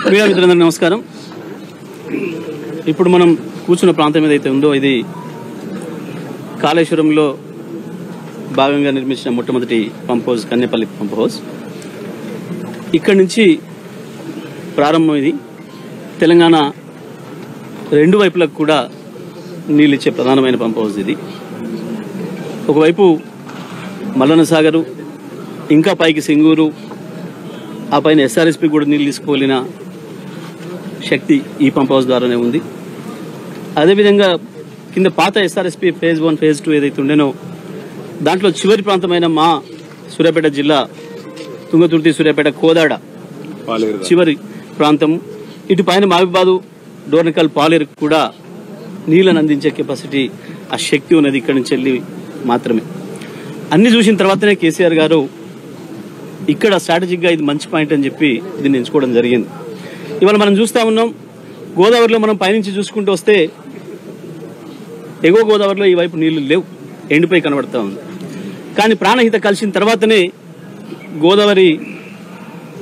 Media మిత్రులందరికీ నమస్కారం. ఇప్పుడు మనం కూర్చున్న ప్రాంతం ఏదైతే ఉందో ఇది కాళేశ్వరంలో భాగంగా నిర్మించిన మొట్టమొదటి pump house Kannepalli pump house. ఇక్కడి నుంచి ప్రారంభం. ఇది తెలంగాణ రెండు వైపులకు కూడా నీళ్ళు ఇచ్చే ప్రధానమైన పంప్ హౌస్ ఇది. ఒకవైపు మల్లన్న సాగరు, ఇంకా పైకి సింగూరు, ఆ పైన ఎస్ఆర్ఎస్పీ కూడా నీళ్ళు తీసుకుపోలిన శక్తి ఈ పంప్ హౌస్ ద్వారానే ఉంది. అదేవిధంగా కింద పాత ఎస్ఆర్ఎస్పీ ఫేజ్ 1 ఫేజ్ 2 ఏదైతే ఉండేనో దాంట్లో చివరి ప్రాంతమైన మా సూర్యాపేట జిల్లా తుంగతుర్తి, సూర్యాపేట, కోదాడ చివరి ప్రాంతం, ఇటు పైన మహబూబాబాదు, డోర్నకల్, పాలేరు కూడా నీళ్ళను అందించే కెపాసిటీ, ఆ శక్తి ఉన్నది ఇక్కడి నుంచి వెళ్ళి మాత్రమే. అన్ని చూసిన తర్వాతనే కేసీఆర్ గారు ఇక్కడ స్ట్రాటజిక్గా ఇది మంచి పాయింట్ అని చెప్పి దీన్ని ఎంచుకోవడం జరిగింది. ఇవాళ మనం చూస్తా ఉన్నాం, గోదావరిలో మనం పైనుంచి చూసుకుంటూ వస్తే ఎగువ గోదావరిలో ఈ వైపు నీళ్లు లేవు, ఎండిపోయి కనబడతా ఉంది. కానీ ప్రాణహిత కలిసిన తర్వాతనే గోదావరి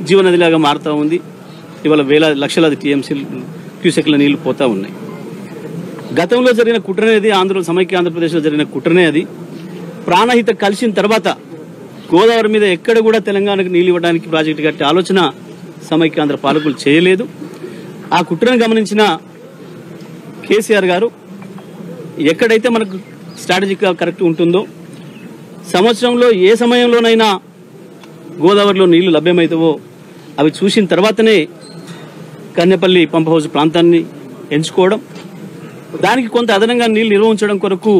జీవనదిలాగా మారుతూ ఉంది. ఇవాళ లక్షలాది టీఎంసీ క్యూసెక్ల నీళ్లు పోతా ఉన్నాయి. గతంలో జరిగిన కుట్రనేది, సమైక్య ఆంధ్రప్రదేశ్లో జరిగిన కుట్రనే అది. ప్రాణహిత కలిసిన తర్వాత గోదావరి మీద ఎక్కడ కూడా తెలంగాణకు నీళ్ళు ఇవ్వడానికి ప్రాజెక్టు కట్టే ఆలోచన సమైక్య ఆంధ్ర పాలకులు చేయలేదు. ఆ కుట్రను గమనించిన కేసీఆర్ గారు ఎక్కడైతే మనకు స్ట్రాటజిక్గా కరెక్ట్ ఉంటుందో, సంవత్సరంలో ఏ సమయంలోనైనా గోదావరిలో నీళ్లు లభ్యమవుతావో అవి చూసిన తర్వాతనే కన్నెపల్లి పంప్ హౌస్ ప్రాంతాన్ని ఎంచుకోవడం, దానికి కొంత అదనంగా నీళ్లు నిర్వహించడం కొరకు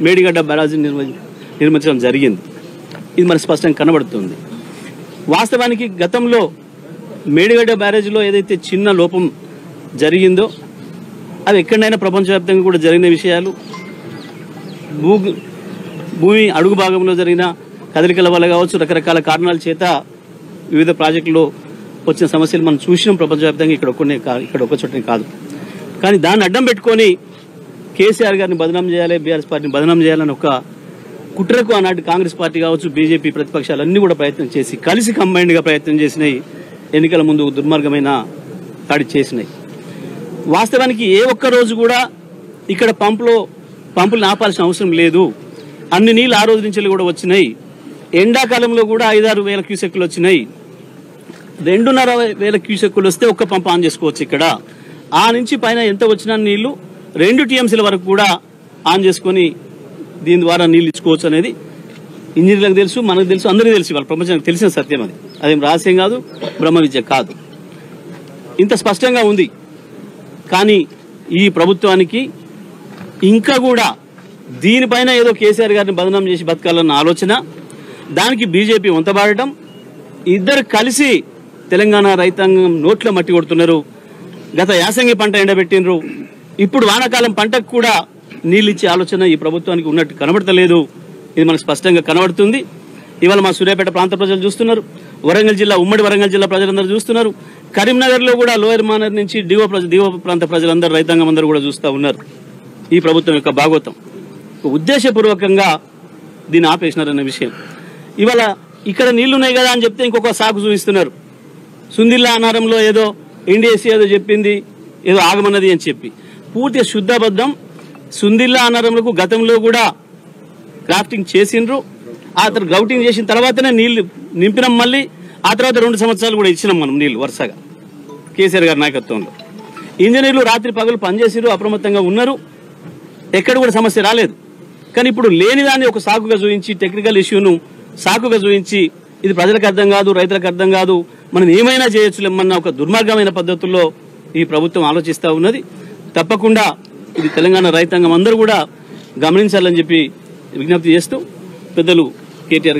మేడిగడ్డ బ్యారేజీ నిర్మించడం జరిగింది. ఇది మనకు స్పష్టంగా కనబడుతుంది. వాస్తవానికి గతంలో మేడిగడ్డ బ్యారేజీలో ఏదైతే చిన్న లోపం జరిగిందో అవి ఎక్కడైనా ప్రపంచవ్యాప్తంగా కూడా జరిగిన విషయాలు. భూమి అడుగు భాగంలో జరిగిన కదలికల వల్ల కావచ్చు, రకరకాల కారణాల చేత వివిధ ప్రాజెక్టులో వచ్చిన సమస్యలు మనం చూసినాం ప్రపంచవ్యాప్తంగా. ఇక్కడ ఒక చోటనే కాదు. కానీ దాన్ని అడ్డం పెట్టుకొని కేసీఆర్ గారిని బదనాం చేయాలి, బీఆర్ఎస్ పార్టీని బదనాం చేయాలని ఒక కుట్రకు ఆనాటి కాంగ్రెస్ పార్టీ కావచ్చు, బీజేపీ ప్రతిపక్షాలన్నీ కూడా ప్రయత్నం చేసి కలిసి కంబైన్డ్గా ప్రయత్నం చేసినాయి. ఎన్నికల ముందు దుర్మార్గమైన దాడి చేసినాయి. వాస్తవానికి ఏ ఒక్క రోజు కూడా ఇక్కడ పంపులు ఆపాల్సిన అవసరం లేదు. అన్ని నీళ్ళు ఆ రోజు నుంచి కూడా వచ్చినాయి. ఎండాకాలంలో కూడా 5-6 వేల క్యూసెక్కులు వచ్చినాయి. 2.5 వేల క్యూసెక్కులు వస్తే ఒక్క పంపు ఆన్ చేసుకోవచ్చు ఇక్కడ. ఆ నుంచి పైన ఎంత వచ్చినా నీళ్లు 2 టీఎంసీల వరకు కూడా ఆన్ చేసుకొని దీని ద్వారా నీళ్ళు ఇచ్చుకోవచ్చు అనేది ఇంజనీర్లకు తెలుసు, మనకు తెలుసు, అందరికీ తెలుసు. వాళ్ళ ప్రపంచానికి తెలిసిన సత్యం అది. అదేం రహస్యం కాదు, బ్రహ్మ విద్య కాదు. ఇంత స్పష్టంగా ఉంది. కానీ ఈ ప్రభుత్వానికి ఇంకా కూడా దీనిపైన ఏదో కేసీఆర్ గారిని బదనాం చేసి బతకాలన్న ఆలోచన, దానికి బీజేపీ వంతబాడటం, ఇద్దరు కలిసి తెలంగాణ రైతాంగం నోట్ల మట్టి కొడుతున్నారు. గత యాసంగి పంట ఎండబెట్టినరు, ఇప్పుడు వానాకాలం పంటకు కూడా నీళ్ళు ఇచ్చే ఆలోచన ఈ ప్రభుత్వానికి ఉన్నట్టు కనబడతలేదు. ఇది మనకు స్పష్టంగా కనబడుతుంది. ఇవాళ మా సూర్యాపేట ప్రాంత ప్రజలు చూస్తున్నారు, ఉమ్మడి వరంగల్ జిల్లా ప్రజలందరూ చూస్తున్నారు. కరీంనగర్లో కూడా లోయర్ మానర్ నుంచి దిగువ ప్రాంత ప్రజలందరూ, రైతాంగం అందరూ కూడా చూస్తూ ఉన్నారు ఈ ప్రభుత్వం యొక్క భాగోతం. ఉద్దేశపూర్వకంగా దీన్ని ఆపేసినారనే విషయం. ఇవాళ ఇక్కడ నీళ్లున్నాయి కదా అని చెప్తే ఇంకొక సాకు చూపిస్తున్నారు. సుందిల్లా అనారంలో ఏదో ఎన్డీఎస్సీ ఏదో చెప్పింది, ఏదో ఆగమన్నది అని చెప్పి పూర్తిగా శుద్ధబద్ధం. సుందిల్లా అనారంలకు గతంలో కూడా గ్రాఫ్టింగ్ చేసిండ్రు. ఆ తర్వాత గ్రౌటింగ్ చేసిన తర్వాతనే నీళ్లు నింపినాం. మళ్ళీ ఆ తర్వాత 2 సంవత్సరాలు కూడా ఇచ్చినాం మనం నీళ్లు వరుసగా కేసీఆర్ గారి నాయకత్వంలో. ఇంజనీర్లు రాత్రి పగలు పనిచేసిరు, అప్రమత్తంగా ఉన్నారు, ఎక్కడ కూడా సమస్య రాలేదు. కానీ ఇప్పుడు లేనిదాన్ని ఒక సాకుగా చూపించి, టెక్నికల్ ఇష్యూను సాకుగా చూపించి, ఇది ప్రజలకు అర్థం కాదు, రైతులకు అర్థం కాదు, మనం ఏమైనా చేయొచ్చులేమన్న ఒక దుర్మార్గమైన పద్ధతుల్లో ఈ ప్రభుత్వం ఆలోచిస్తూ ఉన్నది. తప్పకుండా ఇది తెలంగాణ రైతాంగం అందరూ కూడా గమనించాలని చెప్పి విజ్ఞప్తి చేస్తూ పెద్దలు కేటీఆర్